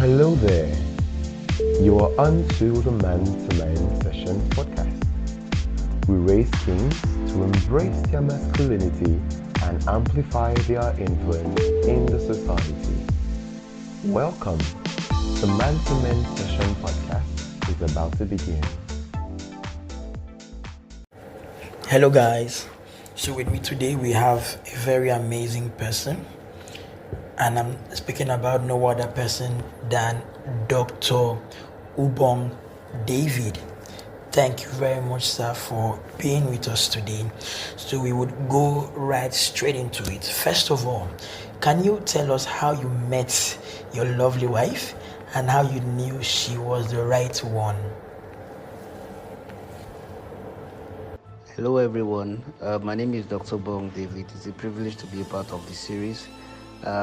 Hello there. You are onto the M2M session podcast. We raise kings to embrace their masculinity and amplify their influence in the society. Welcome. The M2M session podcast is about to begin. Hello, guys. So, with me today, we have a very amazing person, and I'm speaking about no other person than Dr. Ubong David. Thank you very much, sir, for being with us today. So, we would go right straight into it. First of all, can you tell us how you met your lovely wife and how you knew she was the right one? Hello everyone, my name is Dr. Ubong David. It's a privilege to be a part of this series.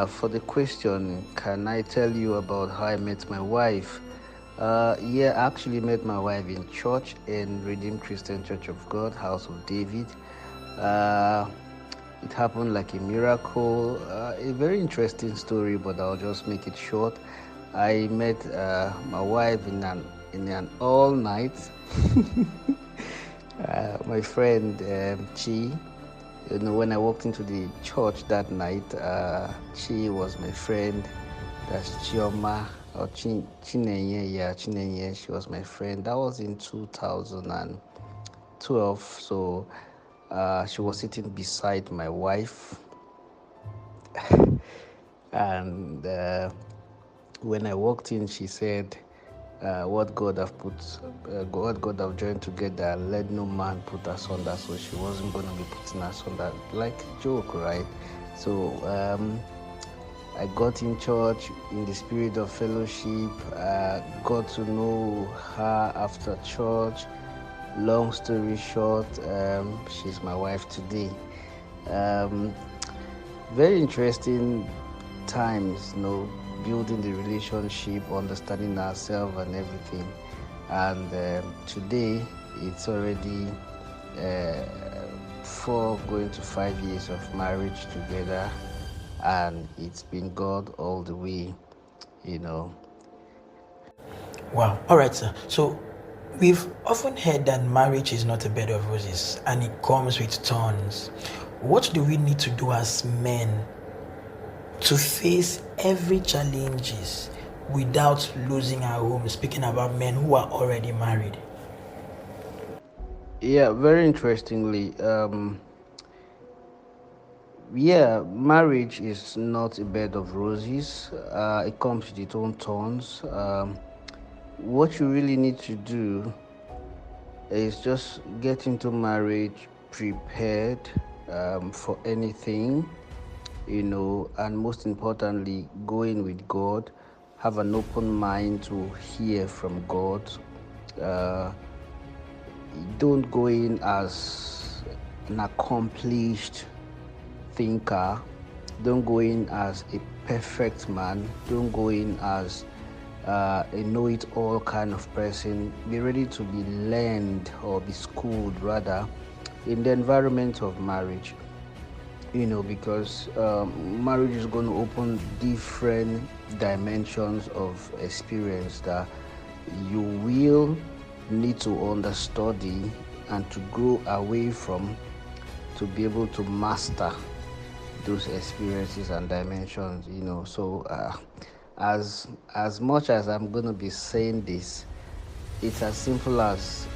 For the question, can I tell you about how I met my wife? I actually met my wife in church in Redeemed Christian Church of God, House of David. It happened like a miracle, a very interesting story, but I'll just make it short. I met my wife in an all night. My friend Chi, when I walked into the church that night, Chi was my friend. That's Chioma or Chinenye. Yeah, Chinenye. She was my friend. That was in 2012. So she was sitting beside my wife, and when I walked in, she said, what God have joined together, let no man put asunder. So she wasn't going to be putting asunder, like a joke, right? So I got in church in the spirit of fellowship. Got to know her after church. Long story short, she's my wife today. Very interesting times, building the relationship, understanding ourselves and everything. And today it's already 4 going to 5 years of marriage together, and it's been God all the way. Wow. All right, sir. So we've often heard that marriage is not a bed of roses and it comes with thorns. What do we need to do as men to face every challenges without losing our home? Speaking about men who are already married. Yeah, very interestingly, marriage is not a bed of roses. It comes with its own thorns. What you really need to do is just get into marriage prepared for anything, and most importantly, go in with God, have an open mind to hear from God. Don't go in as an accomplished thinker. Don't go in as a perfect man. Don't go in as a know-it-all kind of person. Be ready to be learned or be schooled rather in the environment of marriage. Because marriage is going to open different dimensions of experience that you will need to understudy and to grow away from, to be able to master those experiences and dimensions. So as much as I'm going to be saying this, it's as simple as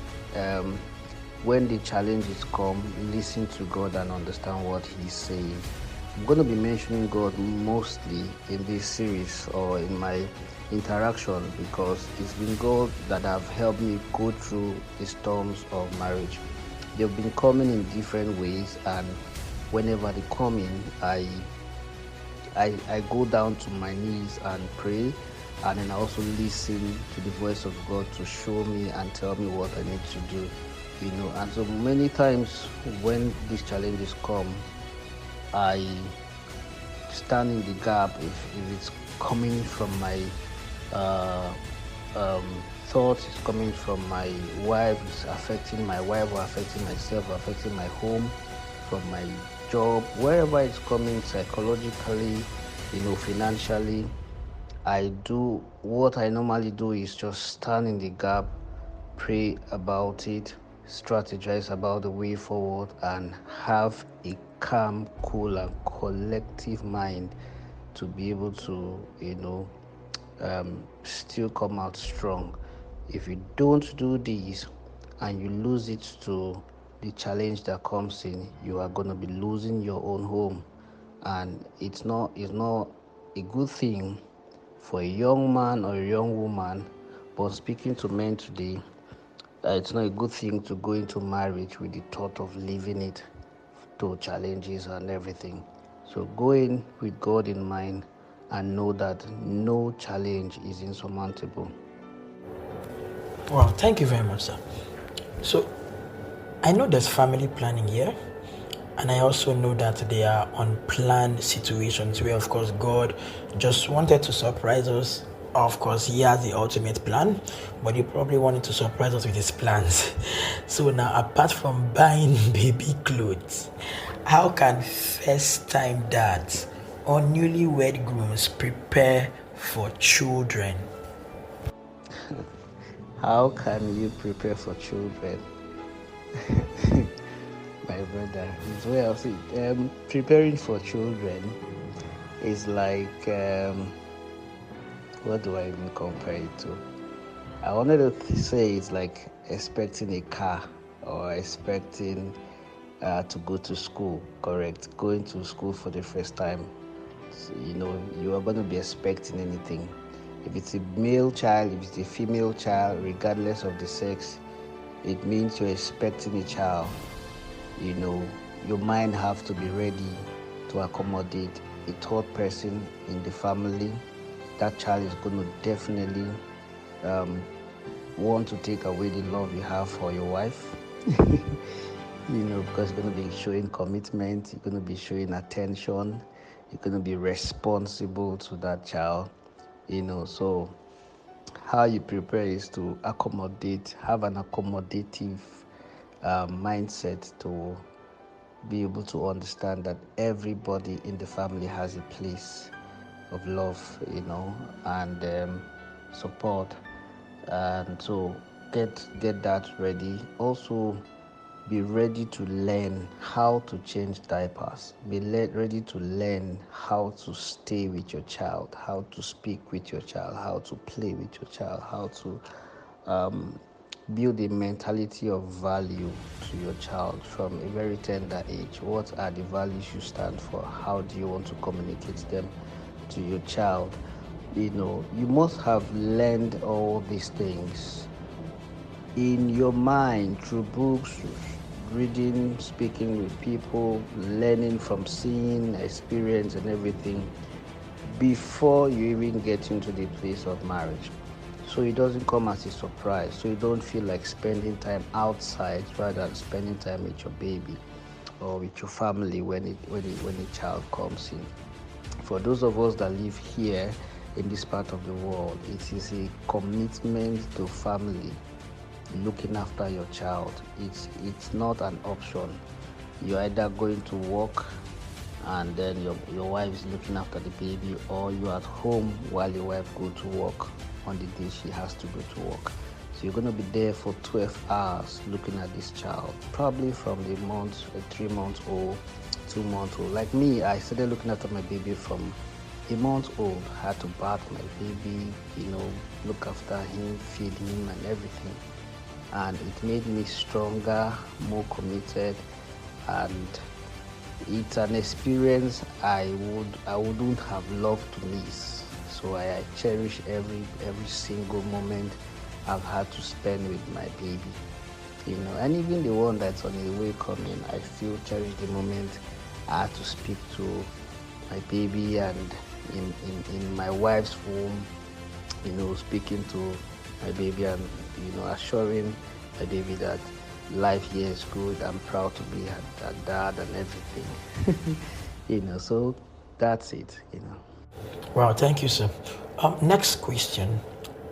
when the challenges come, listen to God and understand what He's saying. I'm going to be mentioning God mostly in this series or in my interaction, because it's been God that have helped me go through the storms of marriage. They've been coming in different ways, and whenever they come in, I go down to my knees and pray, and then I also listen to the voice of God to show me and tell me what I need to do. And so many times when these challenges come, I stand in the gap. If it's coming from my thoughts, it's coming from my wife, it's affecting my wife or affecting myself, or affecting my home, from my job, wherever it's coming, psychologically, financially, What I normally do is just stand in the gap, pray about it, strategize about the way forward, and have a calm, cool, and collective mind to be able to, still come out strong. If you don't do this and you lose it to the challenge that comes in, you are going to be losing your own home. And it's not a good thing for a young man or a young woman. But speaking to men today, it's not a good thing to go into marriage with the thought of leaving it to challenges and everything. So go in with God in mind and know that no challenge is insurmountable. Wow, thank you very much, sir. So I know there's family planning here, and I also know that there are unplanned situations where, of course, God just wanted to surprise us. Of course, He has the ultimate plan, but He probably wanted to surprise us with His plans. So now, apart from buying baby clothes, how can first-time dads or newlywed grooms prepare for children? How can you prepare for children? My brother, it's way of it. Preparing for children is like, what do I even compare it to? I wanted to say it's like expecting a car or expecting to go to school, correct? Going to school for the first time. So, you are going to be expecting anything. If it's a male child, if it's a female child, regardless of the sex, it means you're expecting a child. Your mind have to be ready to accommodate a third person in the family. That child is going to definitely want to take away the love you have for your wife. Because you're going to be showing commitment, you're going to be showing attention, you're going to be responsible to that child. So how you prepare is to have an accommodative mindset to be able to understand that everybody in the family has a place of love, and support. And so get that ready. Also, be ready to learn how to change diapers. Be ready to learn how to stay with your child, how to speak with your child, how to play with your child, how to build a mentality of value to your child from a very tender age. What are the values you stand for? How do you want to communicate them to your child? You must have learned all these things in your mind through books, reading, speaking with people, learning from seeing, experience, and everything before you even get into the place of marriage. So it doesn't come as a surprise. So you don't feel like spending time outside rather than spending time with your baby or with your family when a child comes in. For those of us that live here in this part of the world, it is a commitment to family, looking after your child. It's not an option. You're either going to work and then your wife is looking after the baby, or you're at home while your wife go to work on the day she has to go to work. So you're going to be there for 12 hours looking at this child, probably from the 3 months old, 2 months old. Like me, I started looking after my baby from a month old. I had to bath my baby, look after him, feed him and everything. And it made me stronger, more committed, and it's an experience I wouldn't have loved to miss. So I cherish every single moment I've had to spend with my baby. And even the one that's on the way coming, I still cherish the moment I had to speak to my baby, and in my wife's womb, speaking to my baby and assuring my baby that life here is good. I'm proud to be her dad and everything. So that's it. Wow, thank you, sir. Next question.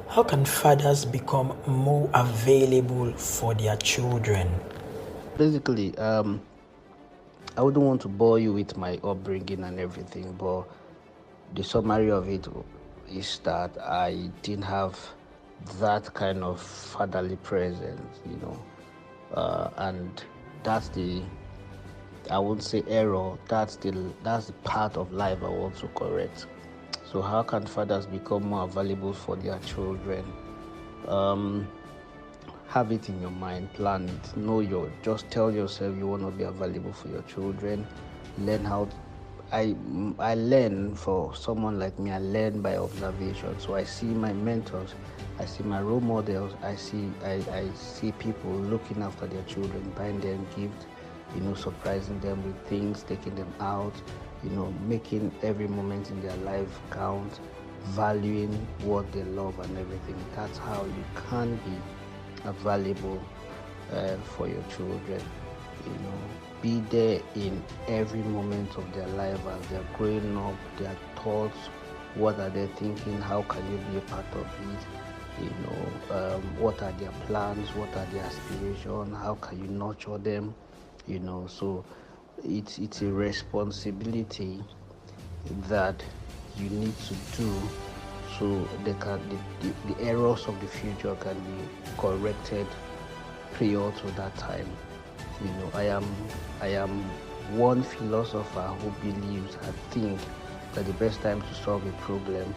How can fathers become more available for their children? Basically, I wouldn't want to bore you with my upbringing and everything, but the summary of it is that I didn't have that kind of fatherly presence, and that's the, I won't say error. That's the part of life I want to correct. So how can fathers become more available for their children? Um, have it in your mind, plan it, just tell yourself you want to be available for your children. Learn how. I learn, for someone like me, I learn by observation. So I see my mentors, I see my role models, I see people looking after their children, buying them gifts, surprising them with things, taking them out, making every moment in their life count, valuing what they love and everything. That's how you can be available for your children. Be there in every moment of their life as they're growing up, their thoughts, what are they thinking, how can you be a part of it, what are their plans, what are their aspirations, how can you nurture them, so it's a responsibility that you need to do, so the errors of the future can be corrected prior to that time. I am one philosopher who believes and think that the best time to solve a problem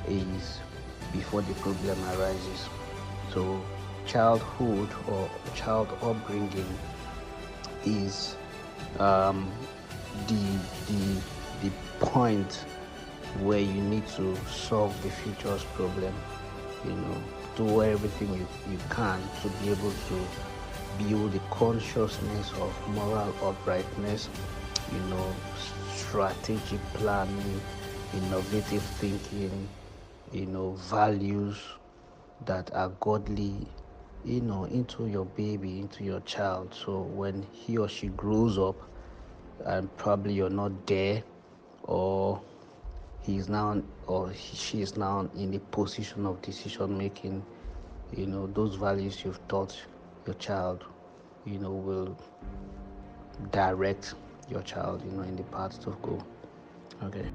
is before the problem arises. So childhood or child upbringing is um, the the the point where you need to solve the future's problem. Do everything you can to be able to build the consciousness of moral uprightness, strategic planning, innovative thinking, values that are godly, into your baby, into your child. So when he or she grows up and probably you're not there, or he's now or she is now in a position of decision making, those values you've taught your child, will direct your child, in the path to go. Okay.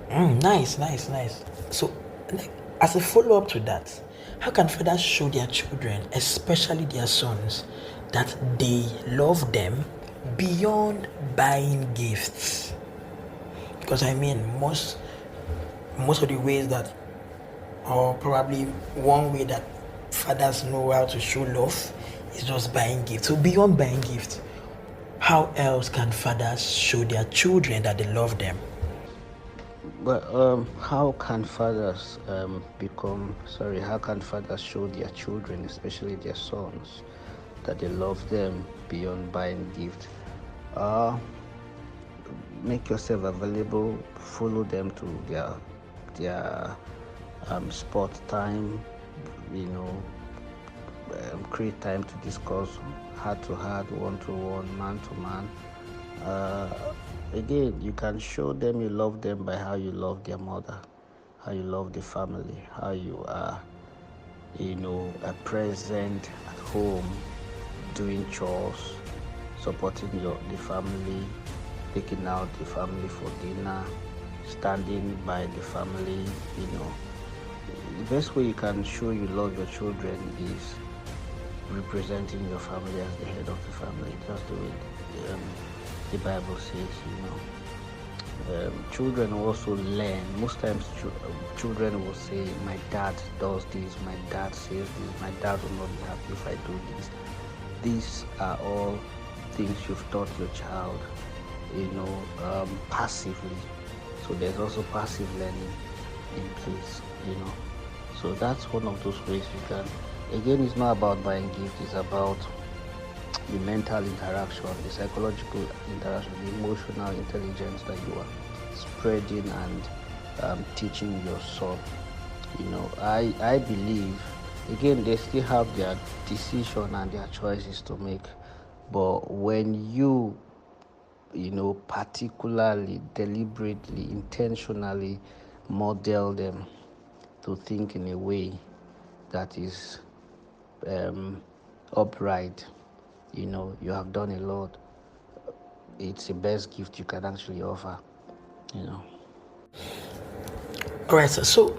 Nice, nice, nice. So, like, as a follow up to that, how can fathers show their children, especially their sons, that they love them beyond buying gifts? Because I mean, most of the ways that, or probably one way that fathers know how to show love is just buying gifts. So beyond buying gifts, how else can fathers show their children that they love them? But how can fathers how can fathers show their children, especially their sons, that they love them beyond buying gifts? Uh, Make yourself available, follow them to their sport time, you know, create time to discuss heart to heart, one to one, man to man. Again, you can show them you love them by how you love their mother, how you love the family, how you are, a present at home, doing chores, supporting the family, taking out the family for dinner, standing by the family. The best way you can show you love your children is representing your family as the head of the family, just the way the Bible says. Children also learn. Most times children will say, my dad does this, my dad says this, my dad will not be happy if I do this. These are all things you've taught your child, passively. So there's also passive learning in place. So that's one of those ways you can. Again, it's not about buying gifts, it's about the mental interaction, the psychological interaction, the emotional intelligence that you are spreading and teaching your son. I believe, again, they still have their decision and their choices to make, but when you particularly, deliberately, intentionally model them to think in a way that is upright, you have done a lot. It's the best gift you can actually offer. All right, sir. So,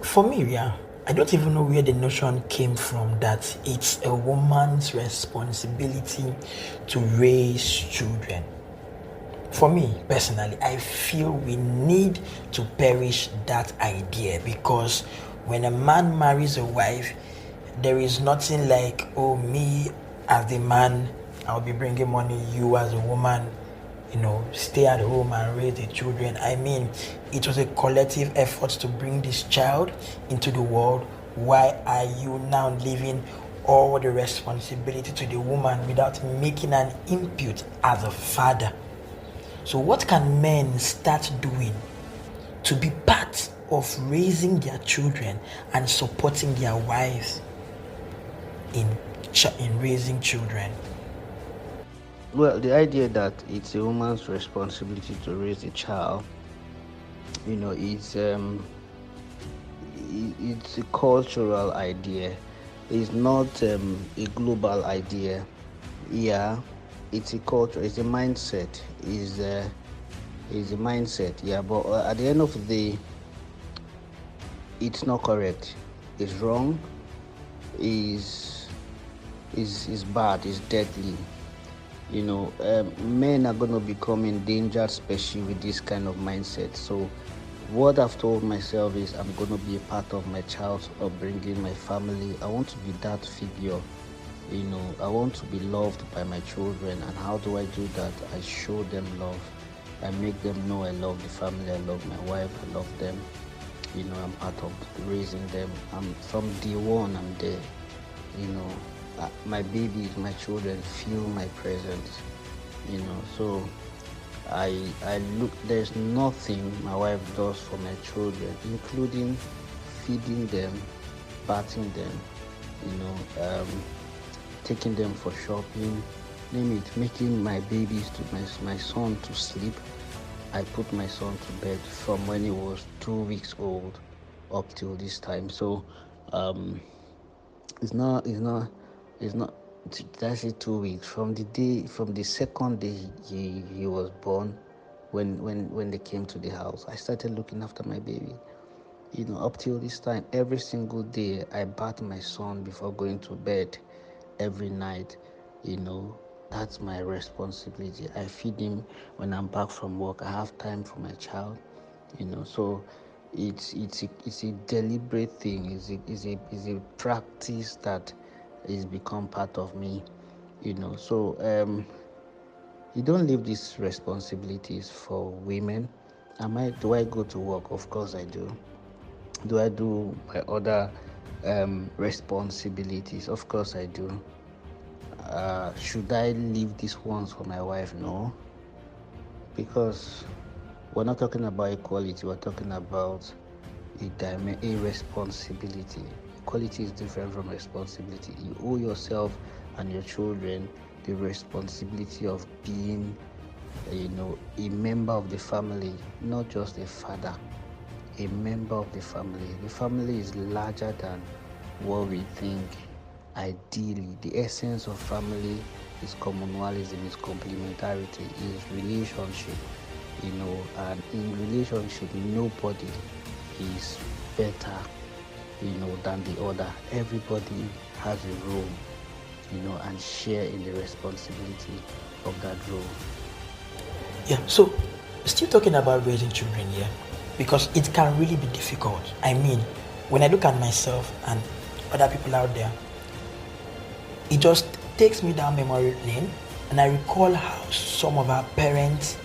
for me, yeah, I don't even know where the notion came from that it's a woman's responsibility to raise children. For me personally, I feel we need to perish that idea, because when a man marries a wife, there is nothing like, oh, me as the man, I'll be bringing money, you as a woman, stay at home and raise the children. I mean, it was a collective effort to bring this child into the world. Why are you now leaving all the responsibility to the woman without making an input as a father? So, what can men start doing to be part of raising their children and supporting their wives in raising children? Well, the idea that it's a woman's responsibility to raise a child, it's a cultural idea. It's not a global idea. Yeah, it's a culture. It's a mindset. Is a mindset. Yeah, but at the end of the day, it's not correct. It's wrong. Is bad. Is deadly. Men are going to become endangered species with this kind of mindset. So what I've told myself is I'm going to be a part of my child's upbringing, my family. I want to be that figure. I want to be loved by my children. And how do I do that? I show them love. I make them know I love the family. I love my wife. I love them. I'm part of raising them. From day one, I'm there. My babies, my children feel my presence. So I look. There's nothing my wife does for my children, including feeding them, bathing them, taking them for shopping, name it, making my babies my son to sleep. I put my son to bed from when he was 2 weeks old up till this time. So it's not that's it 2 weeks from the second day he was born. When they came to the house, I started looking after my baby. Up till this time, every single day I bath my son before going to bed every night. That's my responsibility. I feed him when I'm back from work. I have time for my child. So it's a deliberate thing. It's a practice that is become part of me. So you don't leave these responsibilities for women. Do I go to work? Of course I do. Do I do my other responsibilities? Of course I do. Should I leave these ones for my wife? No, because we're not talking about equality. We're talking about a responsibility. Equality is different from responsibility. You owe yourself and your children the responsibility of being, a member of the family, not just a father, a member of the family. The family is larger than what we think. Ideally, the essence of family is communalism, is complementarity, is relationship. And in relationship, nobody is better, than the other. Everybody has a role, and share in the responsibility of that role. Yeah, so still talking about raising children here, because it can really be difficult. I mean, when I look at myself and other people out there, it just takes me down memory lane, and I recall how some of our parents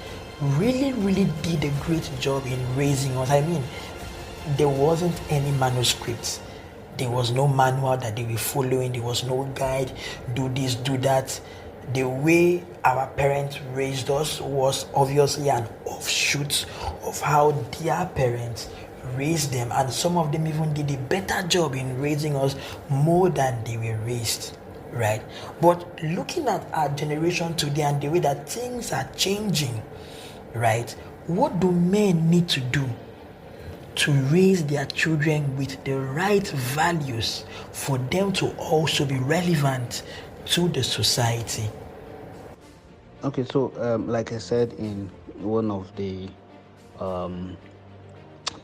really did a great job in raising us. I mean, there wasn't any manuscripts. There was no manual that they were following. There was no guide, do this, do that. The way our parents raised us was obviously an offshoot of how their parents raised them, and some of them even did a better job in raising us more than they were raised, right? But looking at our generation today and the way that things are changing, right, what do men need to do to raise their children with the right values for them to also be relevant to the society? Okay, so like I said in one of the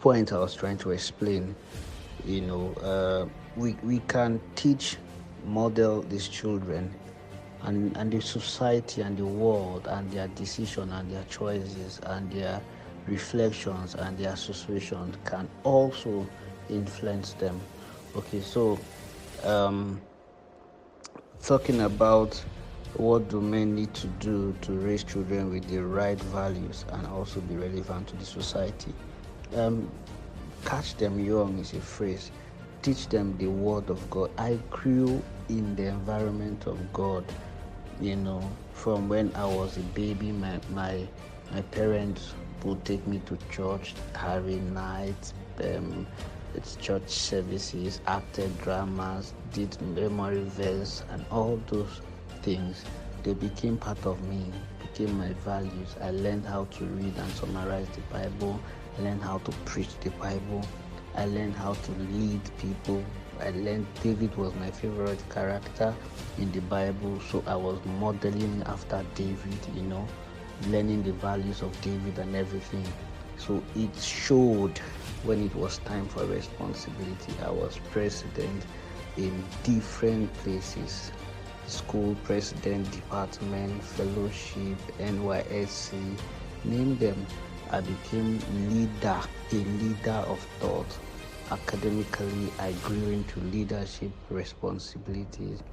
point I was trying to explain. We can teach, model these children, and the society and the world and their decision and their choices and their reflections and their associations can also influence them. Okay, so talking about what do men need to do to raise children with the right values and also be relevant to the society. Catch them young is a phrase. Teach them the word of God. I grew in the environment of God, from when I was a baby. My parents would take me to church, Harry nights, it's church services, acted dramas, did memory verse, and all those things. They became part of me, became my values. I learned how to read and summarize the Bible. I learned how to preach the Bible. I learned how to lead people. I learned David was my favorite character in the Bible, so I was modeling after David, learning the values of David and everything. So it showed when it was time for responsibility. I was president in different places: school president, department, fellowship, NYSC, name them. I became a leader of thought. Academically, I grew into leadership responsibilities.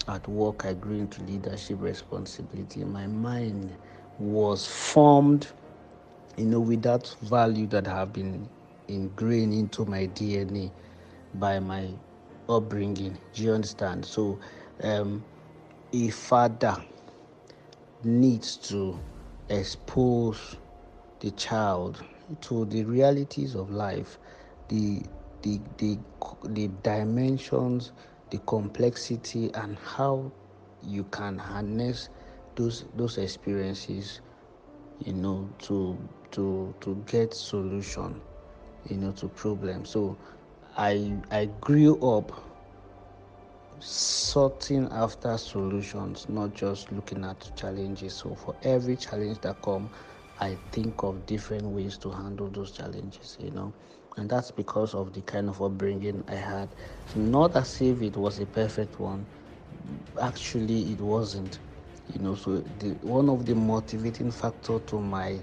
At work, I grew into leadership responsibility. My mind was formed, with that value that have been ingrained into my DNA by my upbringing. Do you understand? So, a father needs to expose the child to the realities of life, the dimensions, the complexity, and how you can harness those experiences, to get solution, to problems. So I grew up sorting after solutions, not just looking at challenges. So for every challenge that come, I think of different ways to handle those challenges, and that's because of the kind of upbringing I had. Not as if it was a perfect one. Actually, it wasn't. So one of the motivating factor to my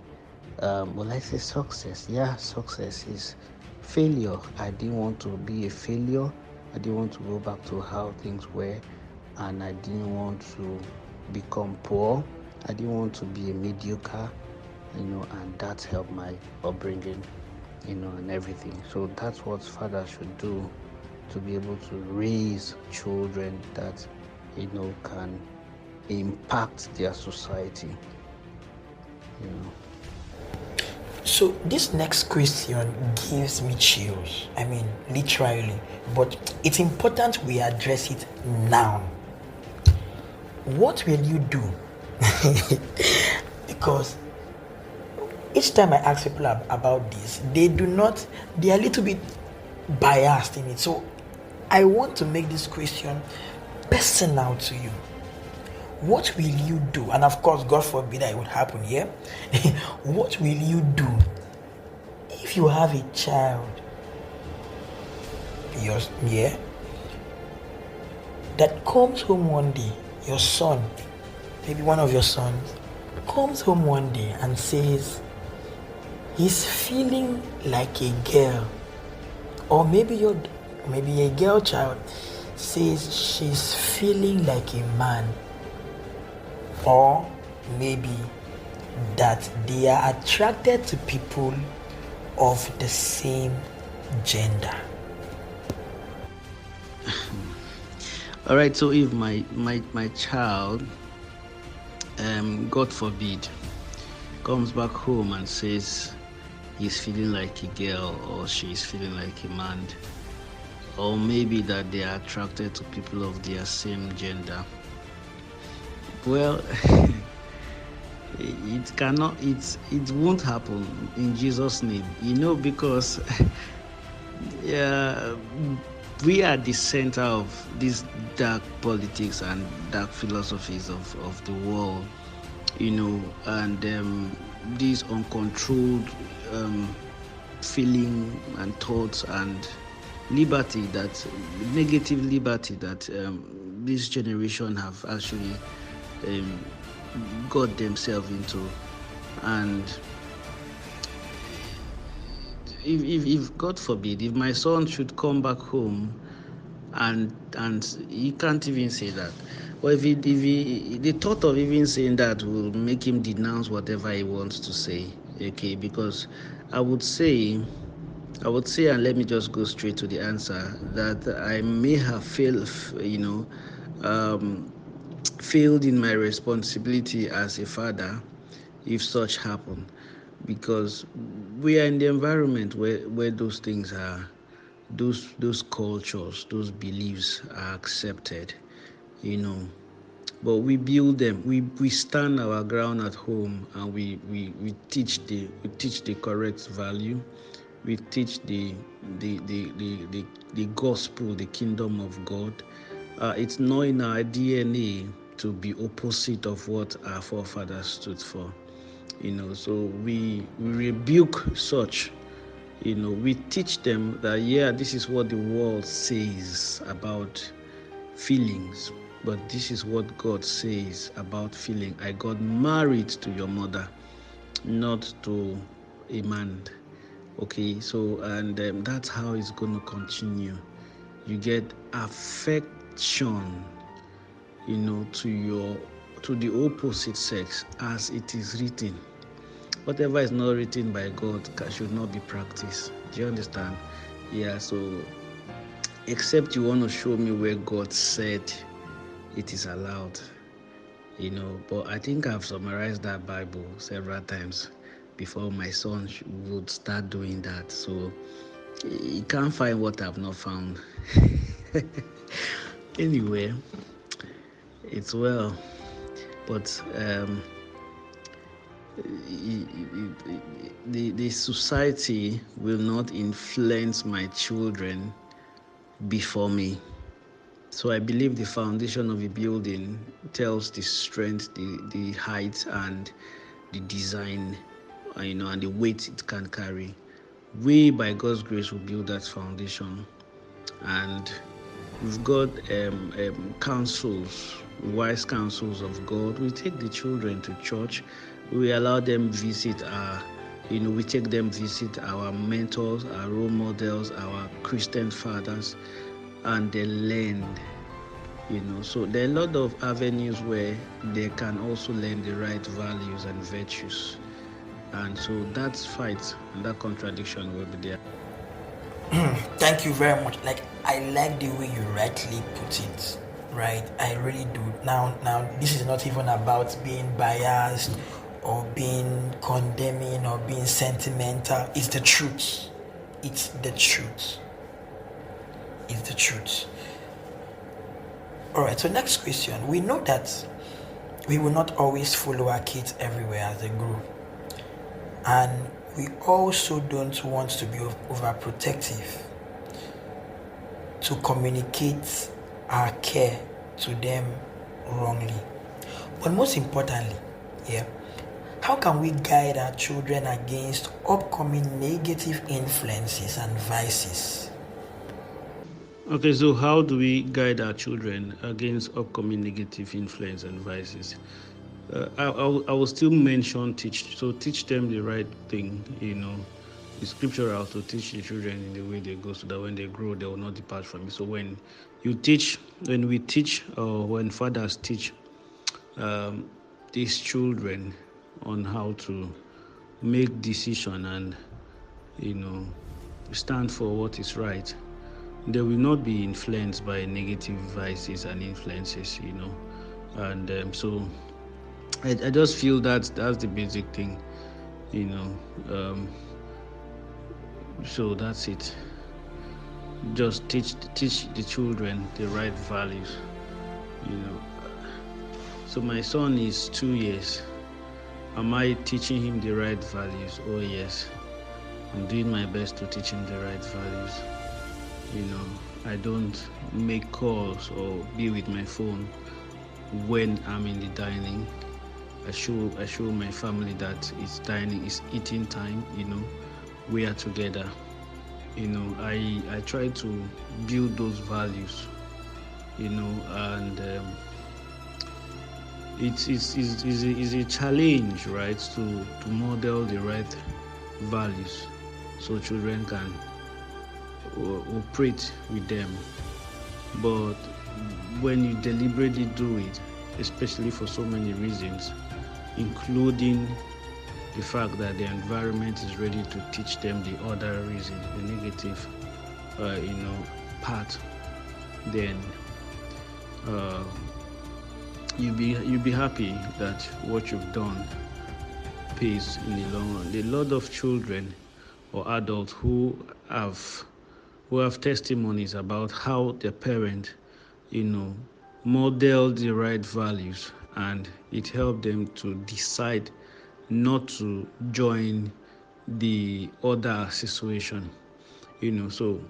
I say success. Yeah, success is failure. I didn't want to be a failure. I didn't want to go back to how things were, and I didn't want to become poor. I didn't want to be a mediocre, and that helped my upbringing, and everything. So that's what fathers should do, to be able to raise children that, can impact their society, So this next question gives me chills. I mean, literally. But it's important we address it now. What will you do? Because each time I ask people about this, they are a little bit biased in it. So I want to make this question personal to you. What will you do? And of course, God forbid that it would happen here. What will you do if you have a child, that comes home one day, your son, maybe one of your sons, comes home one day and says he's feeling like a girl, or maybe a girl child says she's feeling like a man, or maybe that they are attracted to people of the same gender. All right, so if my child, God forbid, comes back home and says he's feeling like a girl or she's feeling like a man, or maybe that they are attracted to people of their same gender, well, it won't happen in Jesus' name, because we are the center of these dark politics and dark philosophies of the world, and these uncontrolled feeling and thoughts and liberty, that negative liberty that this generation have actually got themselves into. And if God forbid, if my son should come back home and he can't even say that, or if the thought of even saying that will make him denounce whatever he wants to say, okay? Because I would say, and let me just go straight to the answer, that I may have failed in my responsibility as a father if such happen, because we are in the environment where those things are, those cultures, those beliefs are accepted, but we build them. We stand our ground at home, and we teach the correct value. We teach the gospel, the kingdom of God. It's not in our DNA to be opposite of what our forefathers stood for. So we rebuke such. We teach them that, this is what the world says about feelings, but this is what God says about feeling. I got married to your mother, not to a man. Okay, so and that's how it's going to continue. You get affection, to the opposite sex, as it is written. Whatever is not written by God should not be practiced. Do you understand? Yeah, so except you want to show me where God said it is allowed, but I think I've summarized that Bible several times before my son would start doing that. So he can't find what I've not found. Anyway, it's well, but the society will not influence my children before me. So I believe the foundation of a building tells the strength, the height, and the design, and the weight it can carry. We, by God's grace, will build that foundation. And we've got counsels, wise counsels of God. We take the children to church. We allow them visit we take them visit our mentors, our role models, our Christian fathers, and they learn. So there are a lot of avenues where they can also learn the right values and virtues. And so that fight and that contradiction will be there. Thank you very much. I like the way you rightly put it, right? I really do. Now, this is not even about being biased or being condemning or being sentimental. It's the truth. It's the truth. It's the truth. All right, so next question. We know that we will not always follow our kids everywhere as they grow. And we also don't want to be overprotective, to communicate our care to them wrongly. But most importantly, how can we guide our children against upcoming negative influences and vices? Okay, so how do we guide our children against upcoming negative influence and vices? I will still mention teach. So teach them the right thing, the scriptural, to teach the children in the way they go, so that when they grow, they will not depart from it. So when we teach, or when fathers teach these children on how to make decision and, stand for what is right, they will not be influenced by negative vices and influences, and so I just feel that's the basic thing, so that's it. Just teach the children the right values, So my son is 2 years. Am I teaching him the right values? Oh yes, I'm doing my best to teach him the right values. I don't make calls or be with my phone when I'm in the dining. I show my family that it's dining, it's eating time, we are together. I try to build those values, and it's a challenge, right, to model the right values so children can operate with them. But when you deliberately do it, especially for so many reasons, including the fact that the environment is ready to teach them the other reason, the negative, part, then you'll be happy that what you've done pays in the long run. A lot of children or adults who have testimonies about how their parent, modeled the right values, and it helped them to decide not to join the other situation. So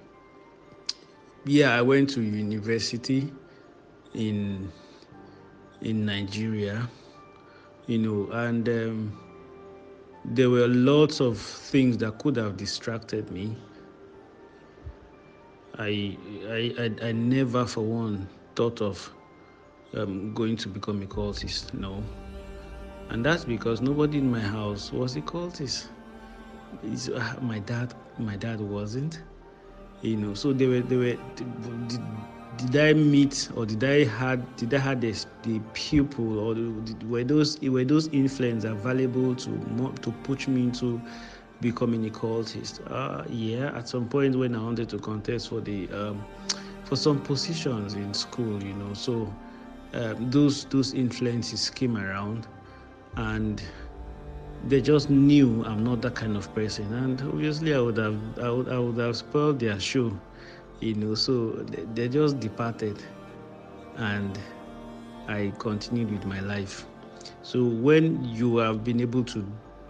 yeah, I went to university in Nigeria, and there were lots of things that could have distracted me. I never for one thought of going to become a cultist, no. And that's because nobody in my house was a cultist. My dad wasn't, so they were did I meet, or did I had the pupil, or were those influences available to push me into becoming a cultist? Yeah, at some point when I wanted to contest for the for some positions in school, so those influences came around, and they just knew I'm not that kind of person, and obviously I would have spoiled their show, so they just departed, and I continued with my life. So when you have been able to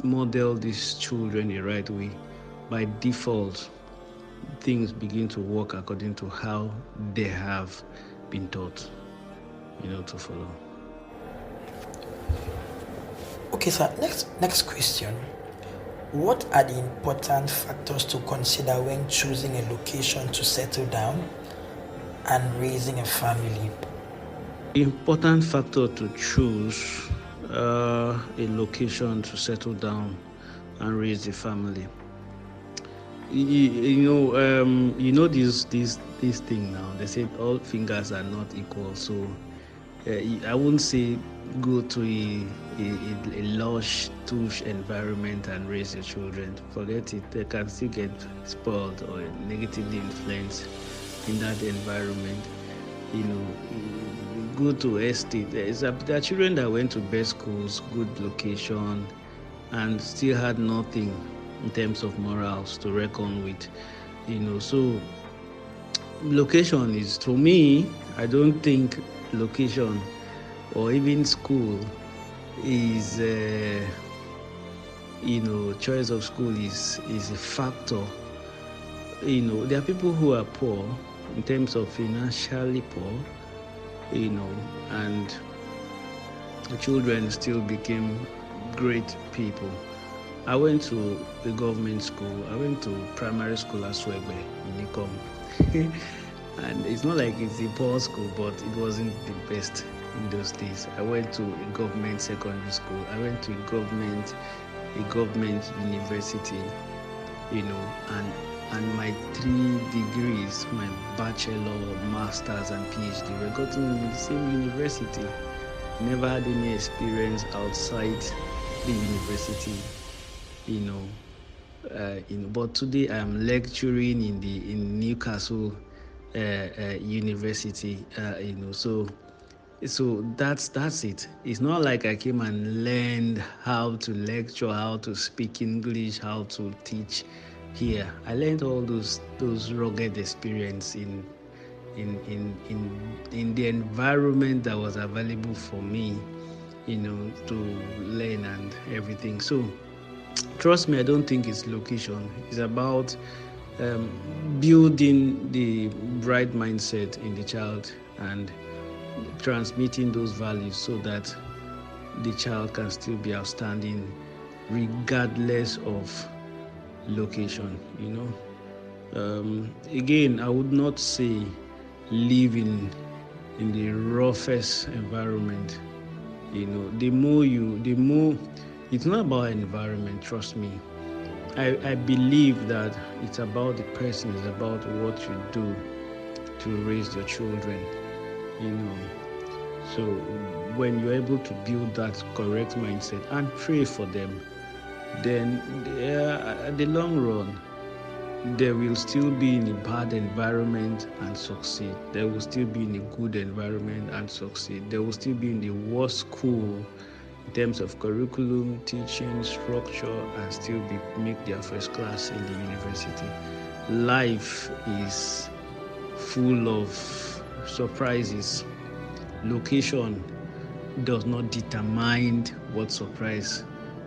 model these children the right way, by default, things begin to work according to how they have been taught, to follow. Okay, sir. Next question. What are the important factors to consider when choosing a location to settle down and raising a family? The important factor to choose a location to settle down and raise a family. This thing now. They say all fingers are not equal. So I wouldn't say go to a lush, tush environment and raise your children. Forget it. They can still get spoiled or negatively influenced in that environment. Go to estate. There are children that went to best schools, good location, and still had nothing in terms of morals to reckon with. So location is, to me, I don't think location or even school is choice of school is a factor. There are people who are poor in terms of financially poor, and the children still became great people. I went to a government school. I went to primary school at Swegbe in Ikom. And it's not like it's a poor school, but it wasn't the best in those days. I went to a government secondary school. I went to a government university, and my 3 degrees, my bachelor, master's, and PhD were gotten in the same university. Never had any experience outside the university, but today I am lecturing in Newcastle University, so that's it. It's not like I came and learned how to lecture, how to speak English, how to teach here. I learned all those rugged experience in the environment that was available for me, to learn and everything. So trust me, I don't think it's location. It's about building the right mindset in the child and transmitting those values so that the child can still be outstanding regardless of location. Again, I would not say live in the roughest environment. The more it's not about environment, trust me. I believe that it's about the person, it's about what you do to raise your children. So when you're able to build that correct mindset and pray for them, then at the long run, they will still be in a bad environment and succeed. They will still be in a good environment and succeed. They will still be in the worst school in terms of curriculum, teaching, structure, and still make their first class in the university. Life is full of surprises. Location does not determine what surprise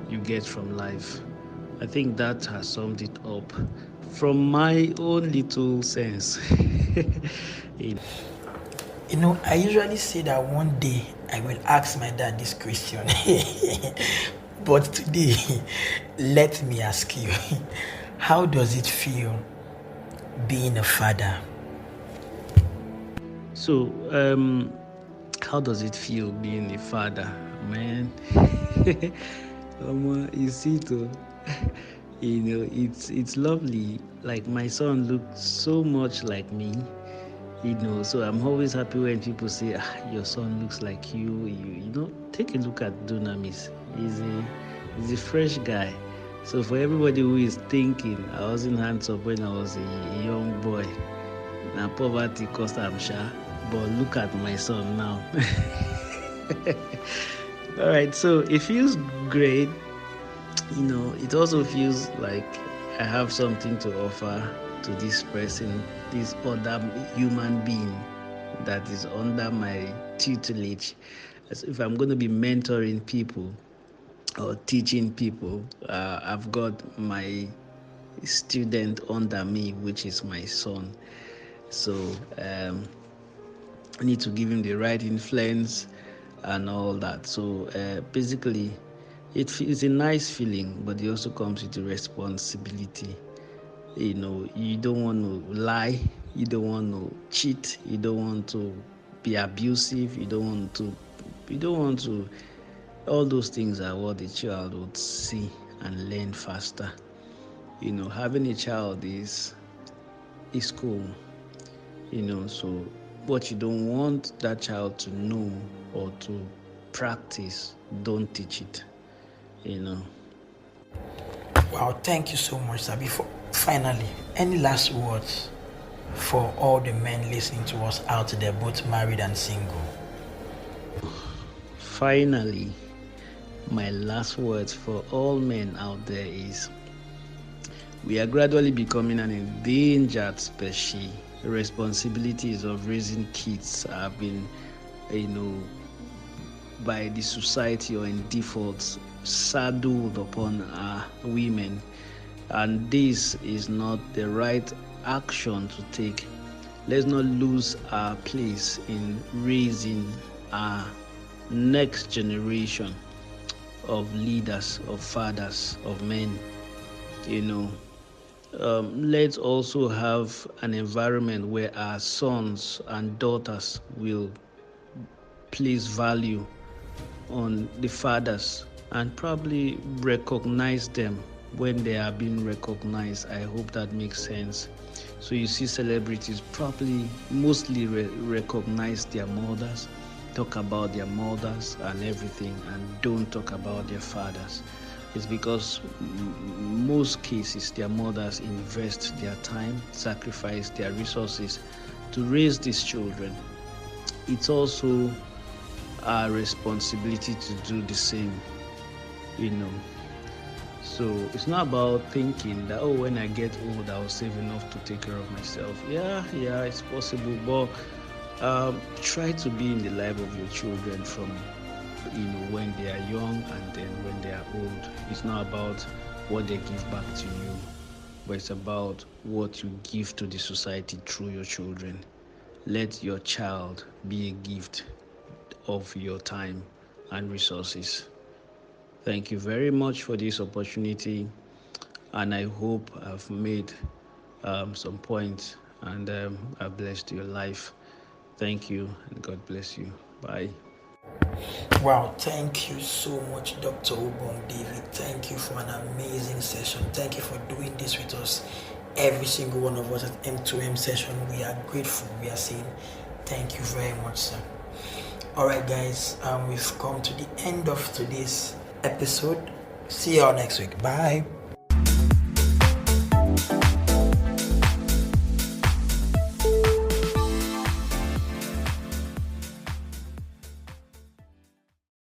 you get from life. I think that has summed it up from my own little sense. I usually say that one day I will ask my dad this question. But today, let me ask you, how does it feel being a father? So, how does it feel being a father, man? You see, too. It's lovely. Like, my son looks so much like me. So I'm always happy when people say, your son looks like you. Take a look at Dunamis. He's a fresh guy. So for everybody who is thinking I wasn't handsome when I was a young boy, now poverty cost I'm sure, but look at my son now. All right, so it feels great. It also feels like I have something to offer to this person, this other human being that is under my tutelage. As if I'm going to be mentoring people or teaching people, I've got my student under me, which is my son. So I need to give him the right influence and all that. So basically, it's a nice feeling, but it also comes with a responsibility. You don't want to lie, you don't want to cheat, you don't want to be abusive, you don't want to. All those things are what the child would see and learn faster. Having a child is cool. So what you don't want that child to know or to practice, don't teach it. Wow, thank you so much, Sabi. Finally, any last words for all the men listening to us out there, both married and single? Finally, my last words for all men out there is, we are gradually becoming an endangered species. The responsibilities of raising kids have been, by the society or in default, saddled upon women, and this is not the right action to take. Let's not lose our place in raising our next generation of leaders, of fathers, of men. Let's also have an environment where our sons and daughters will place value on the fathers and probably recognize them when they are being recognized. I hope that makes sense. So you see celebrities probably mostly recognize their mothers, talk about their mothers and everything, and don't talk about their fathers. It's because most cases their mothers invest their time, sacrifice their resources to raise these children. It's also our responsibility to do the same. So it's not about thinking that, when I get old I'll save enough to take care of myself. Yeah, it's possible, but try to be in the life of your children from when they are young and then when they are old. It's not about what they give back to you, but it's about what you give to the society through your children. Let your child be a gift of your time and resources. Thank you very much for this opportunity. and I hope I've made some points and I've blessed your life. Thank you, and God bless you. Bye. Wow, thank you so much, Dr. Ubong David. Thank you for an amazing session. Thank you for doing this with us. Every single one of us at M2M session, we are grateful. We are saying thank you very much, sir. Alright, guys, we've come to the end of today's episode. See you all next week. Bye.